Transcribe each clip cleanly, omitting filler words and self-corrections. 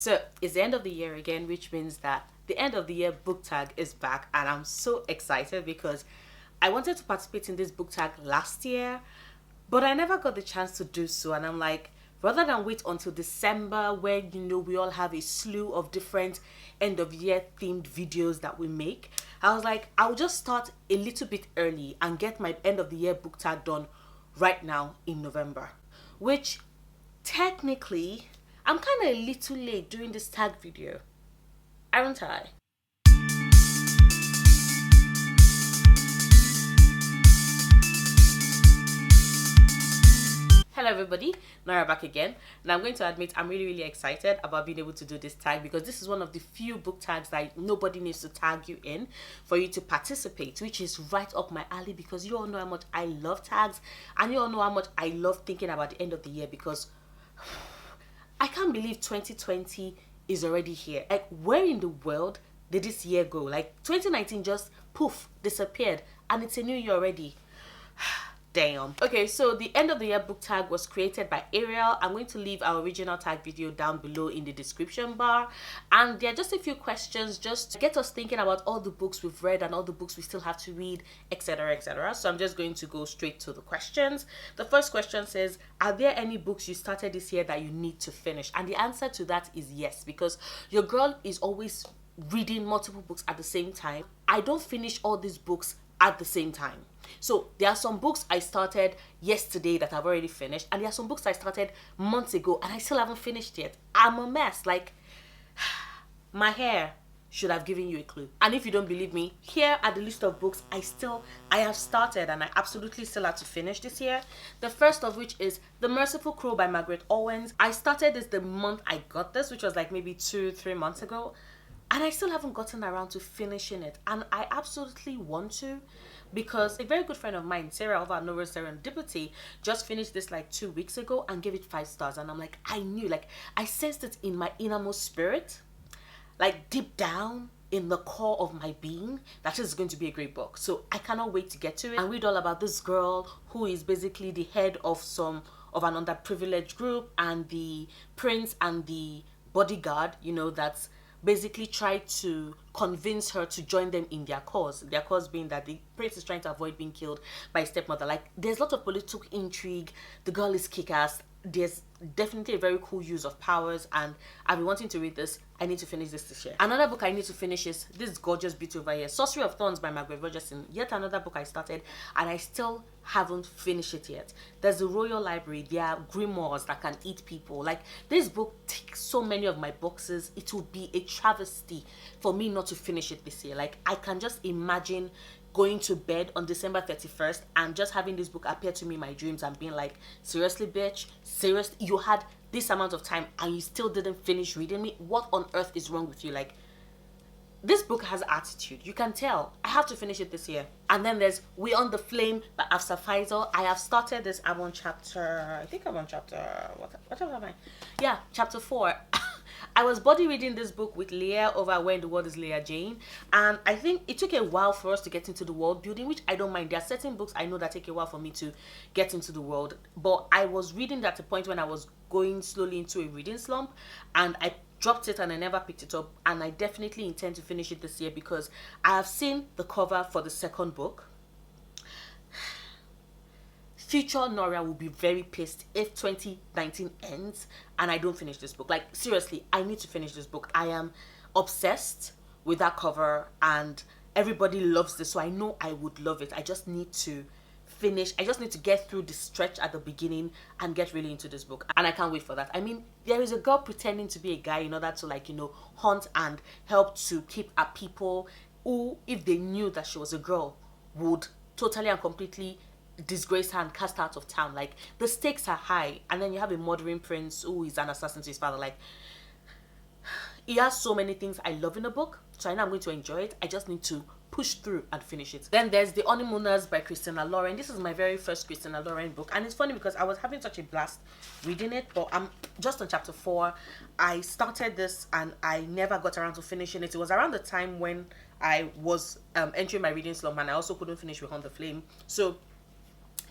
So it's the end of the year again, which means that the end of the year book tag is back, and I'm so excited because I wanted to participate in this book tag last year, but I never got the chance to do so. And I'm like, rather than wait until December, where we all have a slew of different end of year themed videos that we make, I was like, I'll just start a little bit early and get my end of the year book tag done right now in November, which technically I'm kind of a little late doing this tag video, aren't I? Hello everybody, Nora back again. Now I'm going to admit I'm really excited about being able to do this tag, because this is one of the few book tags that nobody needs to tag you in for you to participate, which is right up my alley, because you all know how much I love tags, and you all know how much I love thinking about the end of the year, because I can't believe 2020 is already here. Like, where in the world did this year go? Like, 2019 just poof disappeared and it's a new year already. Damn. Okay, so the end of the year book tag was created by Ariel. I'm going to leave our original tag video down below in the description bar, and there are just a few questions just to get us thinking about all the books we've read and all the books we still have to read, etc. So I'm just going to go straight to the questions. The first question says, are there any books you started this year that you need to finish? And the answer to that is yes, because your girl is always reading multiple books at the same time. I don't finish all these books at the same time. So there are some books I started yesterday that I've already finished, and there are some books I started months ago and I still haven't finished yet. I'm a mess. Like, my hair should have given you a clue. And if you don't believe me, here are the list of books I have started and I absolutely still have to finish this year. The first of which is The Merciful by Margaret Owens. I started this the month I got this, which was like maybe 2-3 months ago, and I still haven't gotten around to finishing it, and I absolutely want to, because a very good friend of mine, Sarah of our Nova Serendipity, just finished this like 2 weeks ago and gave it 5 stars. And I'm like, I knew, like, I sensed it in my innermost spirit, like deep down in the core of my being, that this is going to be a great book. So I cannot wait to get to it and read all about this girl who is basically the head of an underprivileged group, and the prince and the bodyguard, that's basically try to convince her to join them in their cause being that the prince is trying to avoid being killed by his stepmother. Like, there's a lot of political intrigue. The girl is kick-ass. There's definitely a very cool use of powers, and I've been wanting to read this. I need to finish this year. Another book I need to finish is this gorgeous beauty over here, Sorcery of Thorns by Margaret Rogerson. Yet another book I started and I still haven't finished it yet. There's the Royal Library. There are grimoires that can eat people. Like, this book ticks so many of my boxes. It would be a travesty for me not to finish it this year. Like, I can just imagine going to bed on December 31st and just having this book appear to me in my dreams and being like, seriously, bitch? Seriously? You had this amount of time and you still didn't finish reading me? What on earth is wrong with you? Like, this book has attitude. You can tell. I have to finish it this year. And then there's We on the Flame by Afsa Faisal. I have started this. I'm on chapter... I think I'm on chapter... What am I? Yeah, chapter 4. I was body reading this book with Leah over Where in the World is Leah Jane, and I think it took a while for us to get into the world building, which I don't mind. There are certain books I know that take a while for me to get into the world, but I was reading at a point when I was going slowly into a reading slump, and I dropped it and I never picked it up, and I definitely intend to finish it this year because I have seen the cover for the second book. Future Nora will be very pissed if 2019 ends and I don't finish this book. Like, seriously, I need to finish this book. I am obsessed with that cover and everybody loves this, so I know I would love it. I just need to finish. I just need to get through the stretch at the beginning and get really into this book, and I can't wait for that. I mean, there is a girl pretending to be a guy in order to, like, hunt and help to keep at people who, if they knew that she was a girl, would totally and completely disgrace her and cast her out of town. Like, the stakes are high, and then you have a murdering prince who is an assassin to his father. Like, he has so many things I love in a book, so I know I'm going to enjoy it. I just need to push through and finish it. Then there's The Honeymooners by Christina Lauren. This is my very first Christina Lauren book, and it's funny because I was having such a blast reading it, but I'm just on chapter 4. I started this and I never got around to finishing it. It was around the time when I was entering my reading slump, and I also couldn't finish With On the Flame. So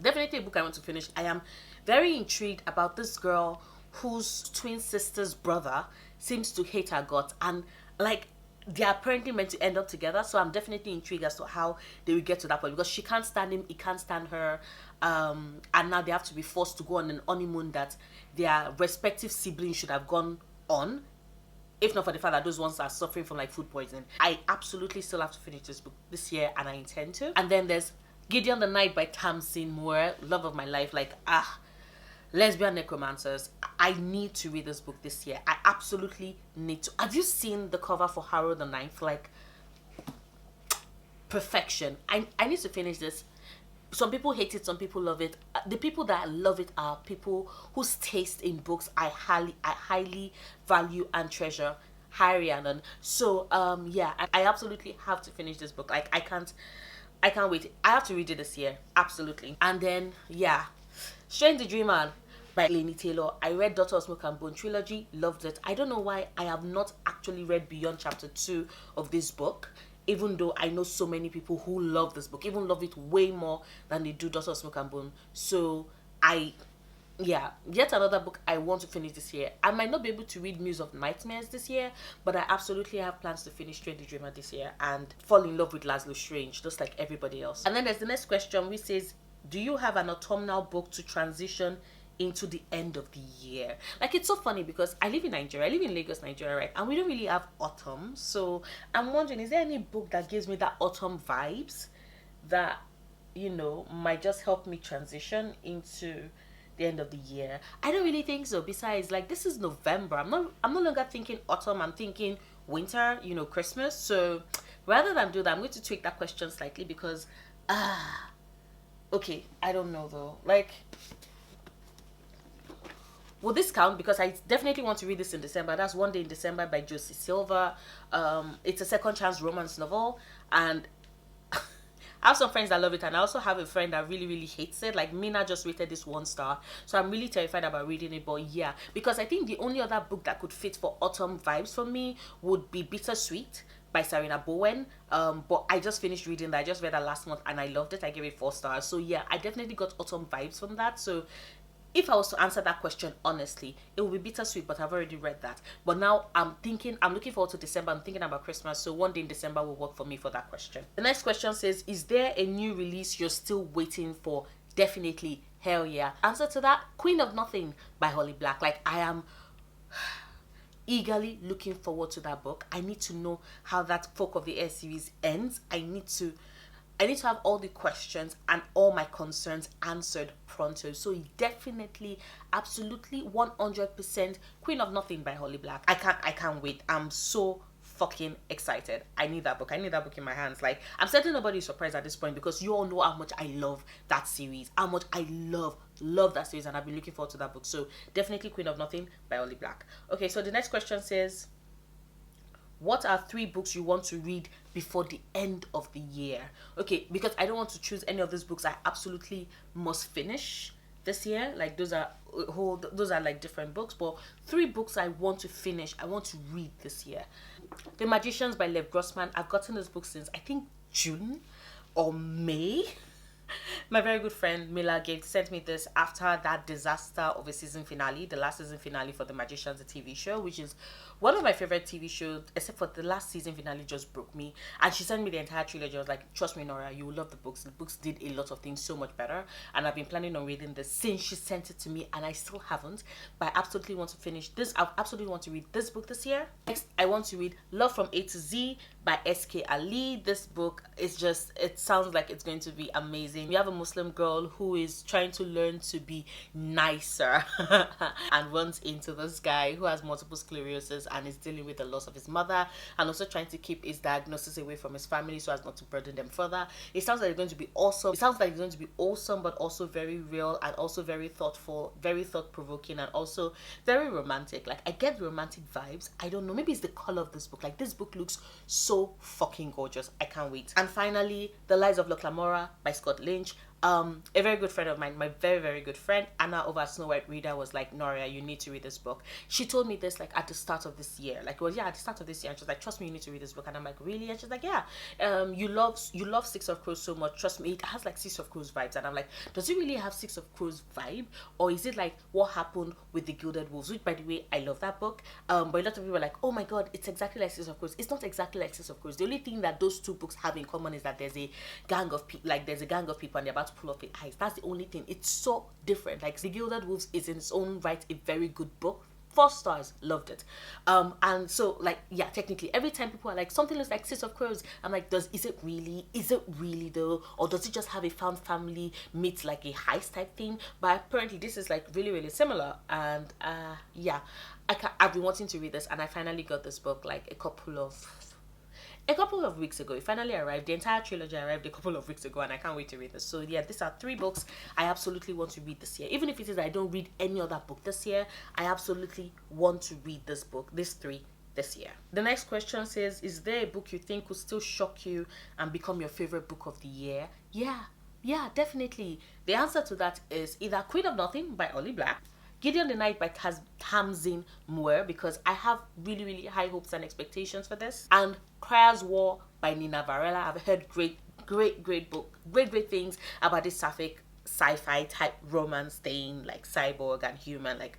definitely a book I want to finish. I am very intrigued about this girl whose twin sister's brother seems to hate her guts, and like they're apparently meant to end up together. So I'm definitely intrigued as to how they will get to that point, because she can't stand him, he can't stand her, and now they have to be forced to go on an honeymoon that their respective siblings should have gone on, if not for the fact that those ones are suffering from like food poisoning. I absolutely still have to finish this book this year, and I intend to. And then there's Gideon Denied by Tamsin Moore, love of my life. Like, lesbian necromancers. I need to read this book this year. I absolutely need to. Have you seen the cover for Harrow the Ninth? Like, perfection. I need to finish this. Some people hate it, some people love it. The people that love it are people whose taste in books I highly value and treasure. Harry and so yeah, I absolutely have to finish this book. Like, I can't wait. I have to read it this year, absolutely. And then yeah, Strange the Dreamer by Laini Taylor. I read Daughter of Smoke and Bone trilogy, loved it. I don't know why I have not actually read beyond chapter 2 of this book, even though I know so many people who love this book, even love it way more than they do Daughter of Smoke and Bone. So yeah, yet another book I want to finish this year. I might not be able to read Muse of Nightmares this year, but I absolutely have plans to finish Strange the Dreamer this year and fall in love with Laszlo Strange, just like everybody else. And then there's the next question, which says, do you have an autumnal book to transition into the end of the year? Like, it's so funny because I live in Nigeria, I live in Lagos, Nigeria, right? And we don't really have autumn. So I'm wondering, is there any book that gives me that autumn vibes that, you know, might just help me transition into the end of the year? I don't really think so. Besides, like, this is November. I'm no longer thinking autumn, I'm thinking winter, you know, Christmas. So rather than do that, I'm going to tweak that question slightly because okay, I don't know though. Like, will this count? Because I definitely want to read this in December. That's One Day in December by Josie Silver. It's a second chance romance novel, and I have some friends that love it, and I also have a friend that really, really hates it. Like, Mina just rated this 1 star, so I'm really terrified about reading it. But yeah, because I think the only other book that could fit for autumn vibes for me would be Bittersweet by Sarina Bowen. But I just finished reading that. I just read that last month and I loved it. I gave it 4 stars. So yeah, I definitely got autumn vibes from that. So if I was to answer that question honestly, it would be Bittersweet, but I've already read that. But now I'm looking forward to December. I'm thinking about Christmas, so One Day in December will work for me for that question. The next question says, is there a new release you're still waiting for? Definitely, hell yeah. Answer to that, Queen of Nothing by Holly Black. Like, I am eagerly looking forward to that book. I need to know how that Folk of the Air series ends. I need to have all the questions and all my concerns answered pronto. So definitely, absolutely, 100% Queen of Nothing by Holly Black. I can't wait. I'm so fucking excited. I need that book. I need that book in my hands. Like, I'm certain nobody's surprised at this point because you all know how much I love that series. How much I love that series, and I've been looking forward to that book. So definitely Queen of Nothing by Holly Black. Okay, so the next question says, what are 3 books you want to read before the end of the year? Okay, because I don't want to choose any of these books I absolutely must finish this year. Like, those are like different books, but 3 books I want to finish, I want to read this year. The Magicians by Lev Grossman. I've gotten this book since I think June or May. My very good friend Mila Gates sent me this after that disaster of a season finale, the last season finale for The Magicians, the TV show, which is one of my favorite TV shows, except for the last season finale just broke me. And she sent me the entire trilogy. I was like, trust me, Nora, you will love the books. The books did a lot of things so much better, and I've been planning on reading this since she sent it to me, and I still haven't. But I absolutely want to finish this. I absolutely want to read this book this year. Next, I want to read Love from A to Z by S.K. Ali. This book is just, it sounds like it's going to be amazing. We have a Muslim girl who is trying to learn to be nicer and runs into this guy who has multiple sclerosis and is dealing with the loss of his mother, and also trying to keep his diagnosis away from his family so as not to burden them further. It sounds like it's going to be awesome. It sounds like it's going to be awesome, but also very real, and also very thoughtful, very thought-provoking, and also very romantic. Like, I get romantic vibes. I don't know, maybe it's the color of this book. Like, this book looks so fucking gorgeous. I can't wait. And finally, The Lies of Locke Lamora by Scott Lynch. A very good friend of mine, my very, very good friend, Anna over at Snow White Reader, was like, Noria, you need to read this book. She told me this like at the start of this year. Like, well, yeah, at the start of this year. And she was like, trust me, you need to read this book. And I'm like, really? And she's like, yeah. You love Six of Crows so much. Trust me, it has like Six of Crows vibes. And I'm like, does it really have Six of Crows vibe? Or is it like what happened with the Gilded Wolves? Which, by the way, I love that book. But a lot of people are like, oh my god, it's exactly like Six of Crows. It's not exactly like Six of Crows. The only thing that those two books have in common is that there's a gang of people, like there's a gang of people and they're about to pull off the eyes. That's the only thing. It's so different. Like, The Gilded Wolves is in its own right a very good book. 4 stars, loved it. And so, like, yeah, technically every time people are like, something looks like Six of Crows, I'm like, is it really though? Or does it just have a found family meets like a heist type theme? But apparently this is like really, really similar. And yeah, I've been wanting to read this, and I finally got this book like a couple of weeks ago. It finally arrived. The entire trilogy arrived a couple of weeks ago, and I can't wait to read this. So yeah, these are 3 books I absolutely want to read this year. Even if it is I don't read any other book this year, I absolutely want to read this book, these 3 this year. The next question says, is there a book you think could still shock you and become your favorite book of the year? Yeah, definitely. The answer to that is either Queen of Nothing by Ollie Black, Gideon Denied by Tamzin Muir, because I have really, really high hopes and expectations for this, and Cryer's War by Nina Varela. I've heard great book, great things about this sapphic sci-fi type romance thing, like cyborg and human. Like,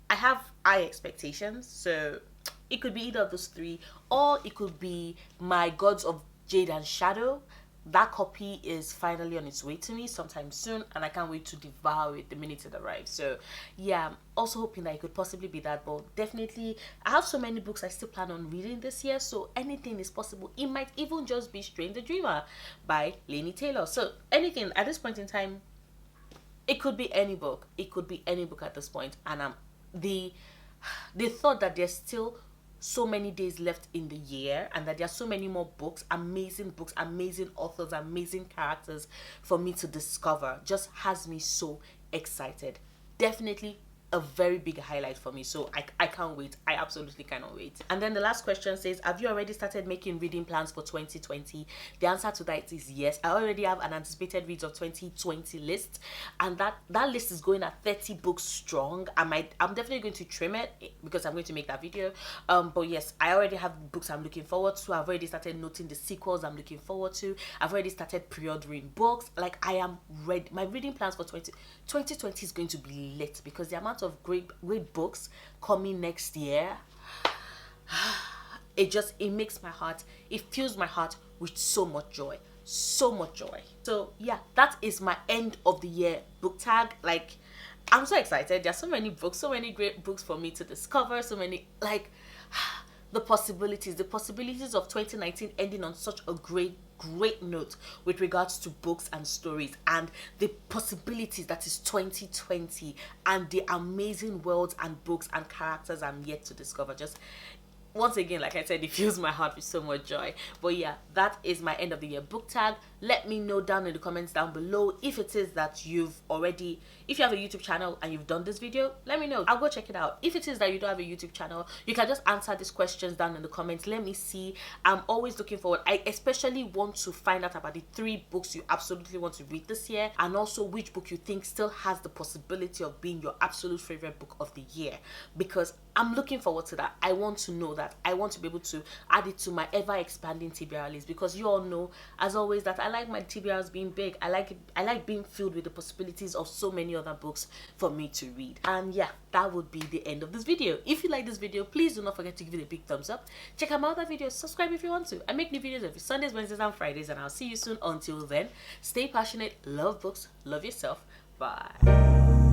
I have high expectations, so it could be either of those 3, or it could be My Gods of Jade and Shadow. That copy is finally on its way to me sometime soon, and I can't wait to devour it the minute it arrives. So yeah, I'm also hoping that it could possibly be that, but definitely I have so many books I still plan on reading this year, so anything is possible. It might even just be Strange the Dreamer by Laini Taylor. So anything at this point in time, it could be any book. It could be any book at this point. And the thought that there's still so many days left in the year, and that there are so many more books, amazing authors, amazing characters for me to discover, just has me so excited. Definitely a very big highlight for me, so I can't wait. I absolutely cannot wait. And then the last question says, have you already started making reading plans for 2020? The answer to that is yes. I already have an anticipated reads of 2020 list, and that list is going at 30 books strong. I'm definitely going to trim it because I'm going to make that video, but yes, I already have books I'm looking forward to. I've already started noting the sequels I'm looking forward to. I've already started pre-ordering books. Like, I am ready. My reading plans for 2020 is going to be lit, because the amount of great books coming next year, it makes my heart, it fills my heart with so much joy. So yeah, that is my end of the year book tag. Like, I'm so excited. There's so many books, so many great books for me to discover, so many, like, the possibilities of 2019 ending on such a great note with regards to books and stories, and the possibilities that is 2020, and the amazing worlds and books and characters I'm yet to discover. Just once again, like I said, it fills my heart with so much joy. But yeah, that is my end of the year book tag. Let me know down in the comments down below if it is that if you have a YouTube channel and you've done this video, let me know. I'll go check it out. If it is that you don't have a YouTube channel, you can just answer these questions down in the comments. Let me see. I'm always looking forward. I especially want to find out about the 3 books you absolutely want to read this year, and also which book you think still has the possibility of being your absolute favorite book of the year, because I'm looking forward to that. I want to know that. I want to be able to add it to my ever expanding TBR list, because you all know, as always, that I like my TBRs being big. I like being filled with the possibilities of so many other books for me to read. And yeah, that would be the end of this video. If you like this video, please do not forget to give it a big thumbs up. Check out my other videos. Subscribe if you want to. I make new videos every Sundays, Wednesdays, and Fridays, and I'll see you soon. Until then, stay passionate, love books, love yourself. Bye.